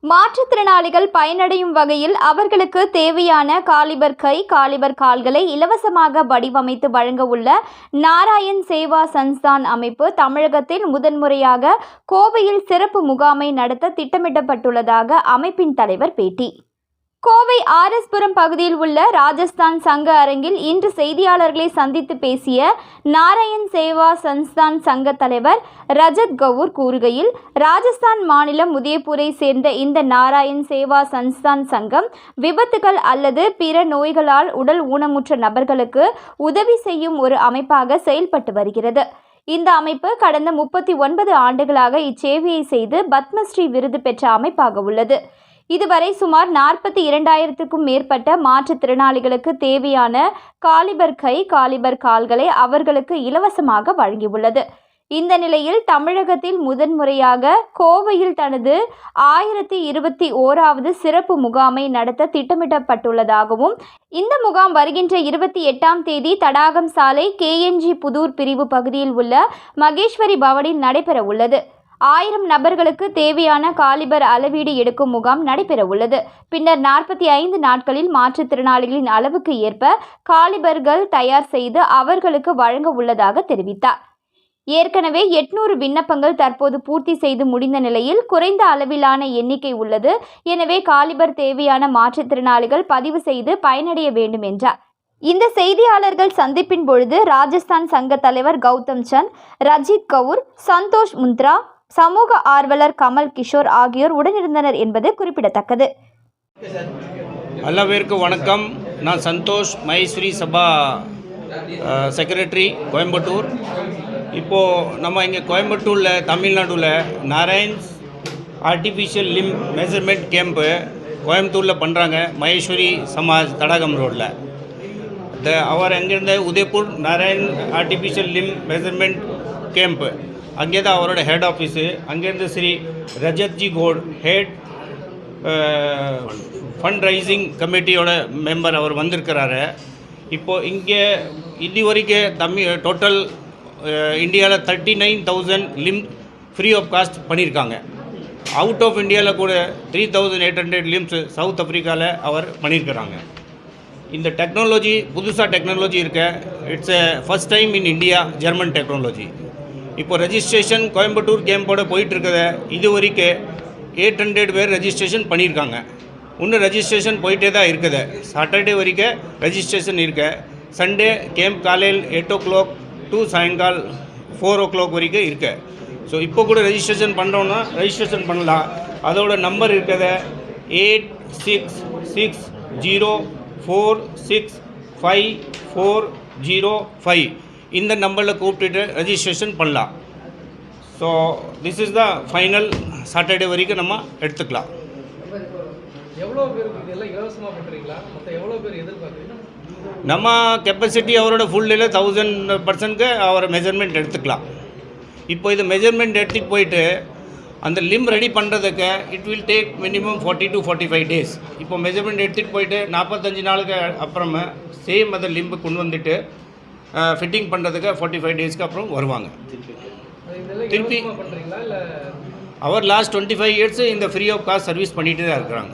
மாற்றுத்திறனாளிகள் பயனடையும் வகையில் அவர்களுக்கு தேவையான காலிபர் கை, காலிபர் கால்களை இலவசமாக வடிவமைத்து வழங்க உள்ள நாராயண் சேவா சன்ஸ்தான் அமைப்பு தமிழகத்தில் முதன்முறையாக கோவையில் சிறப்பு முகாமை நடத்த திட்டமிடப்பட்டுள்ளதாக அமைப்பின் தலைவர் பேட்டி. கோவை ஆர்எஸ்புரம் பகுதியில் உள்ள ராஜஸ்தான் சங்க அரங்கில் இன்று செய்தியாளர்களை சந்தித்து பேசிய நாராயண் சேவா சன்ஸ்தான் சங்க தலைவர் ரஜத் கவுர் கூறுகையில், ராஜஸ்தான் மாநிலம் உதயபூரை சேர்ந்த இந்த நாராயண் சேவா சன்ஸ்தான் சங்கம் விபத்துகள் அல்லது பிற நோய்களால் உடல் ஊனமுற்ற நபர்களுக்கு உதவி செய்யும் ஒரு அமைப்பாக செயல்பட்டு வருகிறது. இந்த அமைப்பு கடந்த 39 ஆண்டுகளாக இச்சேவையை செய்து பத்மஸ்ரீ விருது பெற்ற அமைப்பாக உள்ளது. இதுவரை சுமார் 42,000க்கும் மேற்பட்ட மாற்றுத்திறனாளிகளுக்கு தேவையான காலிபர் கை, காலிபர் கால்களை அவர்களுக்கு இலவசமாக வழங்கியுள்ளது. இந்த நிலையில் தமிழகத்தில் முதன்முறையாக கோவையில் தனது 1021வது சிறப்பு முகாமை நடத்த திட்டமிடப்பட்டுள்ளதாகவும், இந்த முகாம் வருகின்ற 28ஆம் தேதி தடாகம் சாலை KNG புதூர் பிரிவு பகுதியில் உள்ள மகேஸ்வரி பவனில் நடைபெற உள்ளது. 1000 நபர்களுக்கு தேவையான காலிபர் அளவீடு எடுக்கும் முகாம் நடைபெற உள்ளது. பின்னர் 45 நாட்களில் மாற்றுத்திறனாளிகளின் அளவுக்கு ஏற்ப காலிபர்கள் தயார் செய்து அவர்களுக்கு வழங்க உள்ளதாக தெரிவித்தார். ஏற்கனவே 800 விண்ணப்பங்கள் தற்போது பூர்த்தி செய்து முடிந்த நிலையில் குறைந்த அளவிலான எண்ணிக்கை உள்ளது. எனவே காலிபர் தேவையான மாற்றுத்திறனாளிகள் பதிவு செய்து பயனடைய வேண்டும் என்றார். இந்த செய்தியாளர்கள் சந்திப்பின் பொழுது ராஜஸ்தான் சங்க தலைவர் கௌதம் சந்த், ரஜித் கவுர், சந்தோஷ் முந்த்ரா, சமூக ஆர்வலர் கமல் கிஷோர் ஆகியோர் உடனிருந்தனர் என்பது குறிப்பிடத்தக்கது. எல்லாருக்கும் வணக்கம். நான் சந்தோஷ், மகேஸ்வரி சபா செக்ரட்டரி, கோயம்புத்தூர். இப்போது நம்ம இங்கே கோயம்புத்தூரில் தமிழ்நாடுல Narayans artificial limb measurement camp கோயம்புத்தூரில் பண்ணுறாங்க. மகேஸ்வரி சமாஜ் தடாகம் ரோடில். அவர் அங்கேருந்து Udaipur Narayan artificial limb measurement camp அங்கே தான் அவரோட ஹெட் ஆஃபீஸு. அங்கேருந்து ஸ்ரீ ரஜத்ஜி கோட் ஹெட் ஃபண்ட் ரைசிங் கமிட்டியோட மெம்பர் அவர் வந்திருக்கிறாரு. இப்போது இங்கே இது வரைக்கும் டோட்டல் இந்தியாவில் 39,000 லிம் ஃப்ரீ ஆஃப் காஸ்ட் பண்ணியிருக்காங்க. அவுட் ஆஃப் இந்தியாவில் கூட 3,800 லிம்ஸ் சவுத் ஆஃப்ரிக்காவில் அவர் பண்ணியிருக்கிறாங்க. இந்த டெக்னாலஜி புதுசாக டெக்னாலஜி இருக்க, it's first time in India German technology. இப்போ ரெஜிஸ்ட்ரேஷன் கோயம்புத்தூர் கேம்போட போயிட்டுருக்குது. இது வரைக்கும் 800 பேர் ரெஜிஸ்ட்ரேஷன் பண்ணியிருக்காங்க. இன்னும் ரெஜிஸ்ட்ரேஷன் போயிட்டே தான் இருக்குது. சாட்டர்டே வரைக்கும் ரெஜிஸ்ட்ரேஷன் இருக்கு. சண்டே கேம்ப் காலையில் 8 o'clock டு சாயங்கால் 4 o'clock வரைக்கும் இருக்கு. ஸோ இப்போ கூட ரெஜிஸ்ட்ரேஷன் பண்ணுறோன்னா ரெஜிஸ்ட்ரேஷன் பண்ணலாம். அதோட நம்பர் இருக்குது 8660465405. இந்த நம்பரில் கூப்பிட்டுட்டு ரெஜிஸ்ட்ரேஷன் பண்ணலாம். So this is the final. Saturday வரைக்கும் நம்ம எடுத்துக்கலாம். எவ்வளோ பேருக்கு இதெல்லாம் இலவசமாக பண்ணுறீங்களா? மொத்தம் எவ்வளோ பேர் எதிர்பார்க்குறீங்க? நம்ம கெப்பாசிட்டி அவரோட ஃபுல் டேல 1000% அவர் மெஷர்மெண்ட் எடுத்துக்கலாம். இப்போ இது மெஷர்மெண்ட் எடுத்துகிட்டு போயிட்டு அந்த லிம் ரெடி பண்ணுறதுக்கு it will take minimum 40 to 45 days. இப்போ மெஷர்மெண்ட் எடுத்துகிட்டு போயிட்டு 45 நாளுக்கு அப்புறமா சேம் அதை லிம்பு கொண்டு வந்துட்டு ஃபிட்டிங் பண்ணுறதுக்கு 45 daysக்கு அப்புறம் வருவாங்க. திருப்பி அவர் லாஸ்ட் 25 years இந்த ஃப்ரீ ஆஃப் காஸ்ட் சர்வீஸ் பண்ணிட்டு தான் இருக்கிறாங்க.